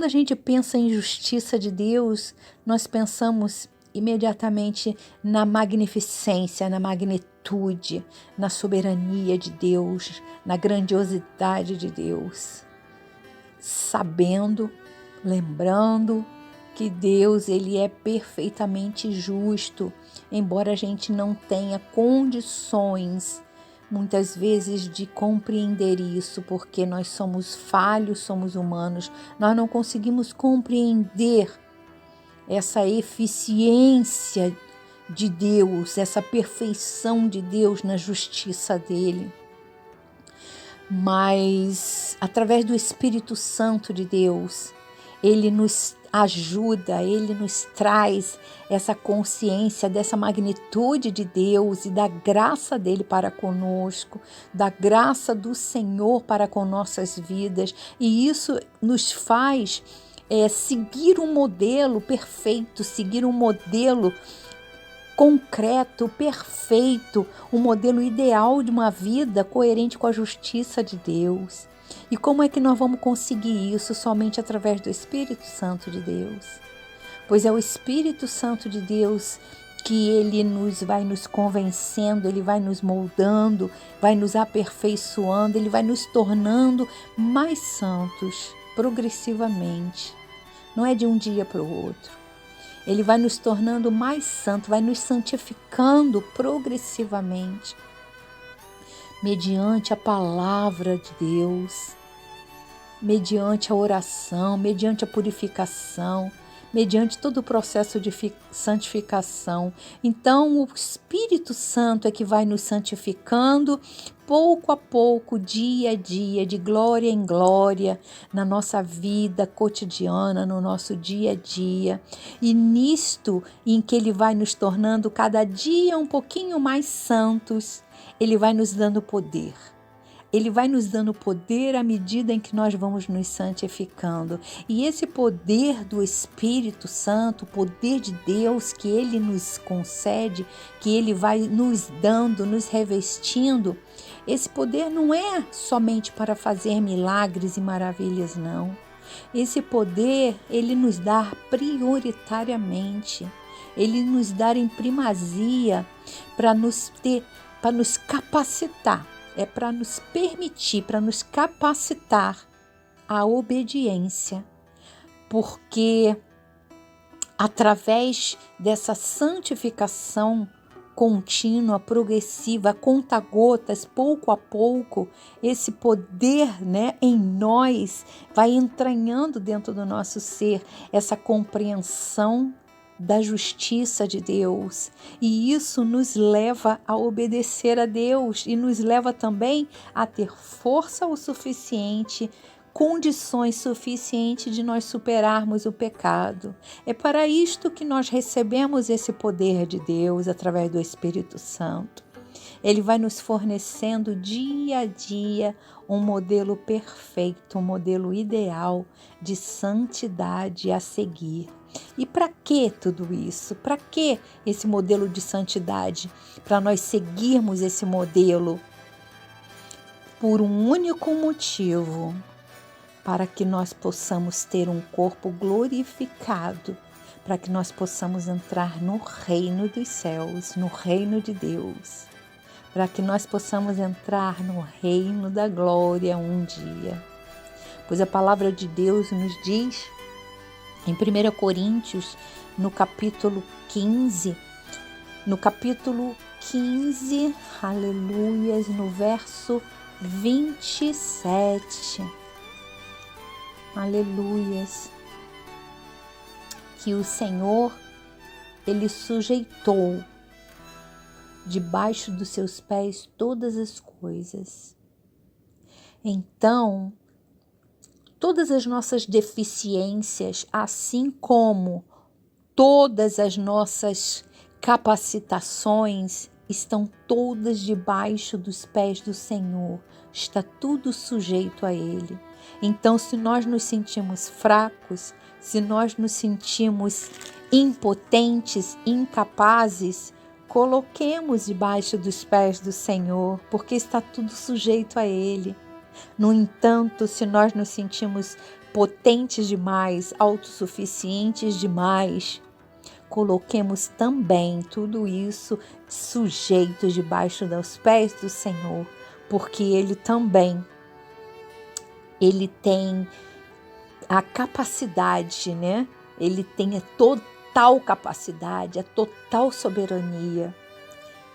Quando a gente pensa em justiça de Deus, nós pensamos imediatamente na magnificência, na magnitude, na soberania de Deus, na grandiosidade de Deus. Sabendo, lembrando que Deus ele é perfeitamente justo, embora a gente não tenha condições muitas vezes de compreender isso, porque nós somos falhos, somos humanos, nós não conseguimos compreender essa eficiência de Deus, essa perfeição de Deus na justiça dele. Mas através do Espírito Santo de Deus, ele nos ajuda, ele nos traz essa consciência dessa magnitude de Deus e da graça dele para conosco, da graça do Senhor para com nossas vidas, e isso nos faz seguir um modelo perfeito, seguir um modelo concreto, perfeito, um modelo ideal de uma vida coerente com a justiça de Deus. E como é que nós vamos conseguir isso? Somente através do Espírito Santo de Deus. Pois é o Espírito Santo de Deus que ele vai nos convencendo, ele vai nos moldando, vai nos aperfeiçoando, ele vai nos tornando mais santos progressivamente. Não é de um dia para o outro. Ele vai nos tornando mais santo, vai nos santificando progressivamente, mediante a palavra de Deus, mediante a oração, mediante a purificação, mediante todo o processo de santificação. Então, o Espírito Santo é que vai nos santificando pouco a pouco, dia a dia, de glória em glória, na nossa vida cotidiana, no nosso dia a dia. E nisto, em que ele vai nos tornando cada dia um pouquinho mais santos, ele vai nos dando poder. Ele vai nos dando poder à medida em que nós vamos nos santificando. E esse poder do Espírito Santo, o poder de Deus que ele nos concede, que ele vai nos dando, nos revestindo, esse poder não é somente para fazer milagres e maravilhas, não. Esse poder, ele nos dá prioritariamente. Ele nos dá em primazia para nos capacitar. É para nos permitir, para nos capacitar à obediência, porque através dessa santificação contínua, progressiva, conta-gotas, pouco a pouco, esse poder, em nós vai entranhando dentro do nosso ser essa compreensão da justiça de Deus, e isso nos leva a obedecer a Deus e nos leva também a ter força o suficiente, condições suficientes de nós superarmos o pecado. É para isto que nós recebemos esse poder de Deus através do Espírito Santo. Ele vai nos fornecendo dia a dia um modelo perfeito, um modelo ideal de santidade a seguir. E para que tudo isso? Para que esse modelo de santidade? Para nós seguirmos esse modelo por um único motivo, para que nós possamos ter um corpo glorificado, para que nós possamos entrar no reino dos céus, no reino de Deus, para que nós possamos entrar no reino da glória um dia. Pois a palavra de Deus nos diz em 1 Coríntios, no capítulo 15, aleluias, no verso 27, aleluias, que o Senhor, ele sujeitou debaixo dos seus pés todas as coisas. Então, todas as nossas deficiências, assim como todas as nossas capacitações, estão todas debaixo dos pés do Senhor. Está tudo sujeito a Ele. Então, se nós nos sentimos fracos, se nós nos sentimos impotentes, incapazes, coloquemos debaixo dos pés do Senhor, porque está tudo sujeito a Ele. No entanto, se nós nos sentimos potentes demais, autossuficientes demais, coloquemos também tudo isso sujeito debaixo dos pés do Senhor, porque Ele também, Ele tem a capacidade, né? Ele tem a total capacidade, a total soberania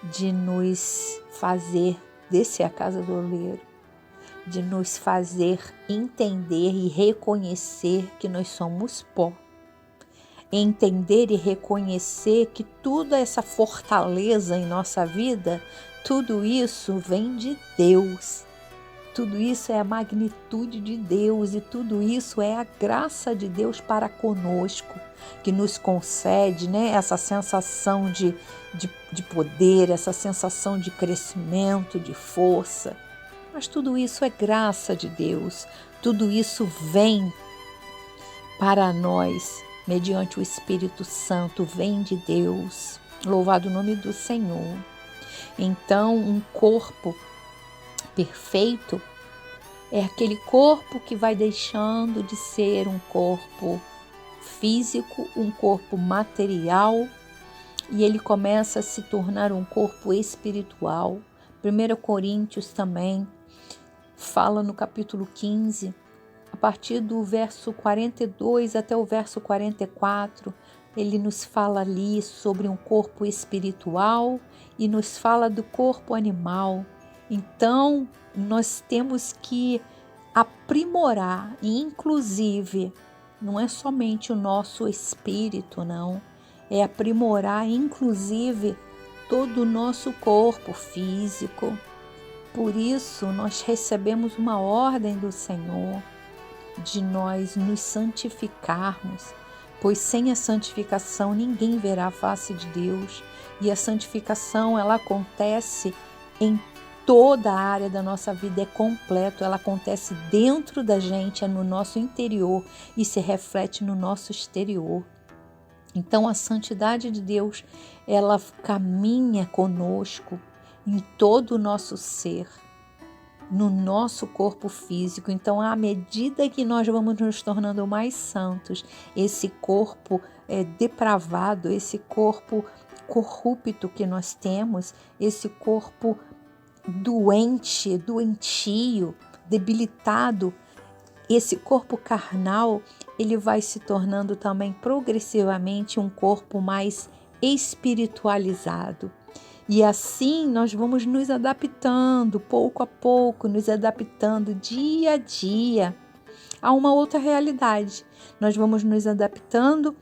de nos fazer descer a casa do oleiro, de nos fazer entender e reconhecer que nós somos pó. Entender e reconhecer que toda essa fortaleza em nossa vida, tudo isso vem de Deus. Tudo isso é a magnitude de Deus e tudo isso é a graça de Deus para conosco, que nos concede, né, essa sensação de poder, essa sensação de crescimento, de força. Mas tudo isso é graça de Deus, tudo isso vem para nós, mediante o Espírito Santo, vem de Deus. Louvado o nome do Senhor. Então, um corpo perfeito é aquele corpo que vai deixando de ser um corpo físico, um corpo material, e ele começa a se tornar um corpo espiritual. 1 Coríntios também fala no capítulo 15, a partir do verso 42 até o verso 44, ele nos fala ali sobre um corpo espiritual e nos fala do corpo animal. Então, nós temos que aprimorar, e inclusive, não é somente o nosso espírito, não, é aprimorar, inclusive, todo o nosso corpo físico. Por isso, nós recebemos uma ordem do Senhor de nós nos santificarmos, pois sem a santificação ninguém verá a face de Deus. E a santificação, ela acontece em toda a área da nossa vida, é completo, ela acontece dentro da gente, é no nosso interior e se reflete no nosso exterior. Então a santidade de Deus, ela caminha conosco em todo o nosso ser, no nosso corpo físico. Então, à medida que nós vamos nos tornando mais santos, esse corpo depravado, esse corpo corrupto que nós temos, esse corpo doente, doentio, debilitado, esse corpo carnal, ele vai se tornando também progressivamente um corpo mais espiritualizado. E assim nós vamos nos adaptando pouco a pouco, nos adaptando dia a dia a uma outra realidade. Nós vamos nos adaptando,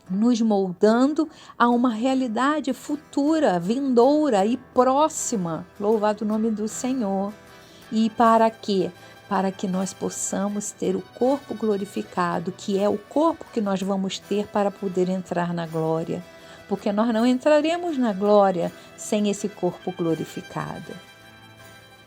nos moldando a uma realidade futura, vindoura e próxima. Louvado o nome do Senhor. E para quê? Para que nós possamos ter o corpo glorificado, que é o corpo que nós vamos ter para poder entrar na glória. Porque nós não entraremos na glória sem esse corpo glorificado.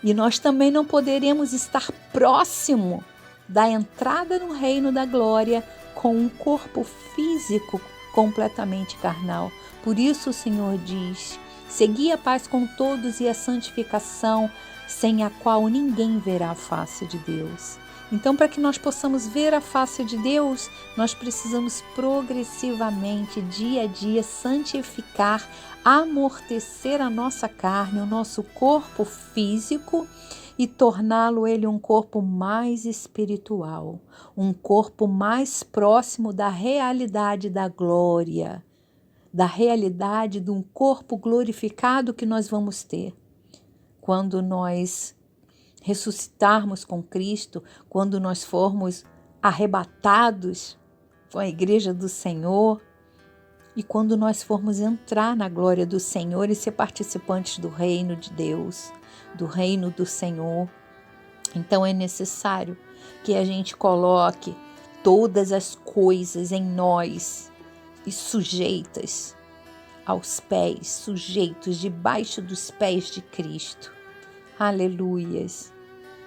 E nós também não poderemos estar próximo da entrada no reino da glória com um corpo físico completamente carnal. Por isso o Senhor diz: segui a paz com todos e a santificação, sem a qual ninguém verá a face de Deus. Então, para que nós possamos ver a face de Deus, nós precisamos progressivamente, dia a dia, santificar, amortecer a nossa carne, o nosso corpo físico e torná-lo ele um corpo mais espiritual, um corpo mais próximo da realidade da glória, da realidade de um corpo glorificado que nós vamos ter quando nós ressuscitarmos com Cristo, quando nós formos arrebatados com a igreja do Senhor e quando nós formos entrar na glória do Senhor e ser participantes do reino de Deus, do reino do Senhor. Então é necessário que a gente coloque todas as coisas em nós e sujeitas aos pés, sujeitos debaixo dos pés de Cristo. Aleluias!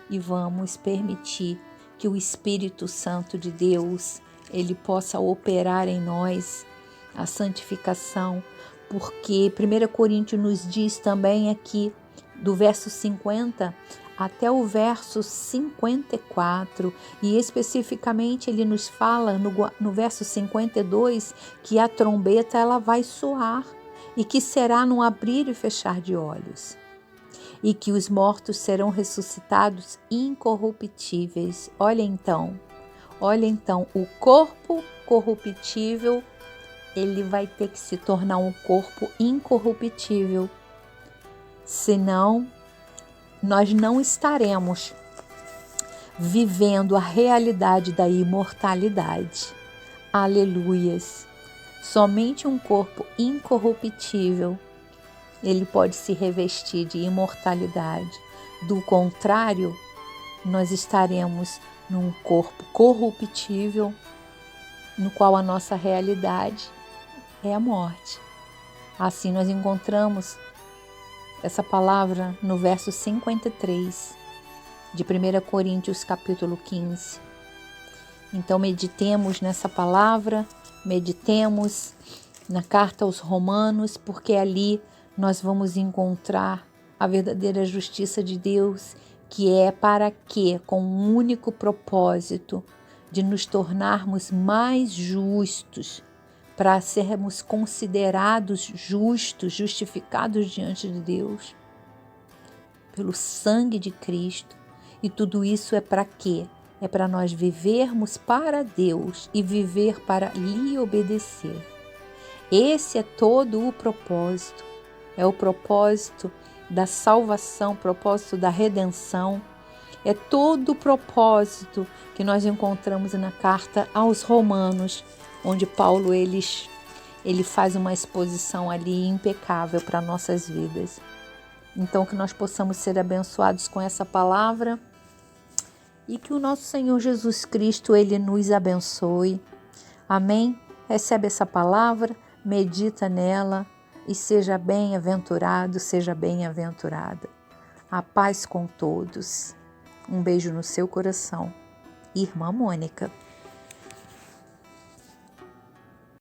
E vamos permitir que o Espírito Santo de Deus, ele possa operar em nós a santificação, porque 1 Coríntios nos diz também aqui, do verso 50 até o verso 54, e especificamente ele nos fala no verso 52 que a trombeta ela vai soar e que será num abrir e fechar de olhos, e que os mortos serão ressuscitados incorruptíveis. Olha então, o corpo corruptível, ele vai ter que se tornar um corpo incorruptível, senão nós não estaremos vivendo a realidade da imortalidade. Aleluias! Somente um corpo incorruptível, ele pode se revestir de imortalidade. Do contrário, nós estaremos num corpo corruptível, no qual a nossa realidade é a morte. Assim nós encontramos essa palavra no verso 53 de 1 Coríntios capítulo 15. Então meditemos nessa palavra, meditemos na carta aos Romanos, porque ali nós vamos encontrar a verdadeira justiça de Deus, que é para que, com um único propósito de nos tornarmos mais justos, para sermos considerados justos, justificados diante de Deus, pelo sangue de Cristo. E tudo isso é para quê? É para nós vivermos para Deus e viver para lhe obedecer. Esse é todo o propósito. É o propósito da salvação, propósito da redenção. É todo o propósito que nós encontramos na carta aos Romanos, onde Paulo ele faz uma exposição ali impecável para nossas vidas. Então que nós possamos ser abençoados com essa palavra e que o nosso Senhor Jesus Cristo ele nos abençoe. Amém? Recebe essa palavra, medita nela e seja bem-aventurado, seja bem-aventurada. A paz com todos. Um beijo no seu coração. Irmã Mônica.